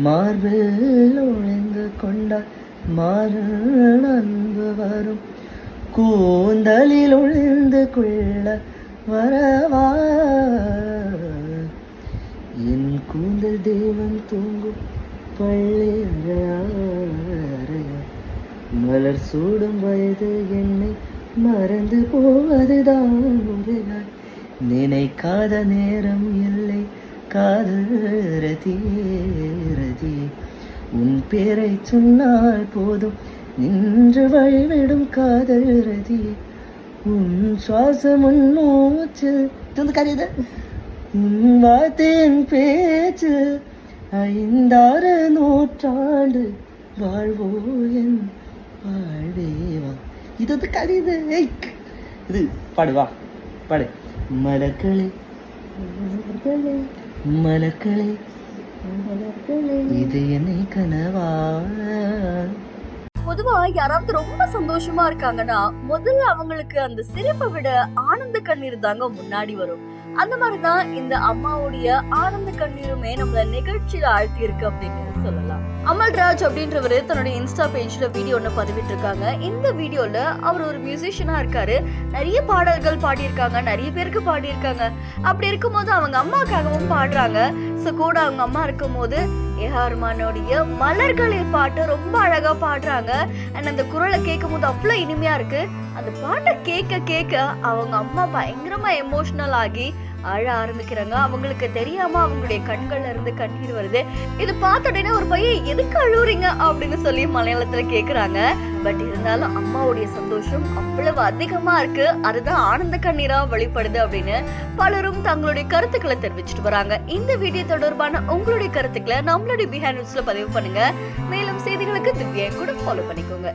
மார்பில் ஒளிந்து கொண்ட மாறும் அன்பு வரும், கூந்தலில் ஒளிந்து கொள்ள வரவா, என் கூந்தல் தேவன் தூங்கும் பள்ளி மலர் சூடும் வயது என்னை மறந்து போவதுதான் முறையாய், நினைக்காத நேரம் இல்லை காதல் ரதி, உன் பேரை சொன்னால் போதும் நின்று வழிவிடும் காதல் ரதி, உன் சுவாசம் உன் மூச்சில் கருத, உன் வார்த்தையின் பேச்சு 5-6 நூற்றாண்டு வாழ்வோ என் வாழ்வேவா. இது கருது இது பாடுவா பாடு. மலர்களே மலர்களே இது என்னை கனவா. பொதுவா யாராவது ரொம்ப சந்தோஷமா இருக்காங்கன்னா முதல்ல அவங்களுக்கு அந்த சிரிப்பை விட ஆனந்த கண்ணீர் தாங்க முன்னாடி வரும். அந்த மாதிரிதான் இந்த அம்மாவுடைய ஆனந்த கண்ணீருமே நம்மள நிகழ்ச்சியில ஆழ்த்தி இருக்கு அப்படின்னு சொல்லலாம். அமல்ராஜ் அப்படின்றவரு தன்னுடைய இன்ஸ்டா பேஜ்ல வீடியோ ஒண்ணு பதிவிட்டு இருக்காங்க. இந்த வீடியோல அவர் ஒரு மியூசிஷியனா இருக்காரு, நிறைய பாடல்கள் பாடியிருக்காங்க, நிறைய பேருக்கு பாடியிருக்காங்க. அப்படி இருக்கும்போது அவங்க அம்மாக்காகவும் பாடுறாங்க. சோ கூட அவங்க அம்மா இருக்கும் போது ஏஆர்மானுடைய மலர்களே பாட்டு ரொம்ப அழகா பாடுறாங்க. அண்ட் அந்த குரலை கேட்கும் போது அவ்வளவு இனிமையா இருக்கு. அந்த பாட்டை கேட்க கேட்க அவங்க அம்மா பயங்கரமா எமோஷனல் ஆகி அழ ஆரம்பிக்கிறாங்க. அவங்களுக்கு தெரியாம அவங்களுடைய கண்கள்ல இருந்து கண்ணீர் வருது. இது பார்த்த உடனே ஒரு பையன் எதுக்கு அழுவுறீங்க அப்படின்னு சொல்லி மலையாளத்துல கேக்குறாங்க. பட் இருந்தாலும் அம்மாவுடைய சந்தோஷம் அவ்வளவு அதிகமா இருக்கு, அதுதான் ஆனந்த கண்ணீரா வெளிப்படுது அப்படின்னு பலரும் தங்களுடைய கருத்துக்களை தெரிவிச்சுட்டு வராங்க. இந்த வீடியோ தொடர்பான உங்களுடைய கருத்துக்களை நம்மளுடைய பிஹைண்ட் நியூஸ்ல பதிவு பண்ணுங்க. மேலும் செய்திகளுக்கு திவ்யா கூட ஃபாலோ பண்ணிக்கோங்க.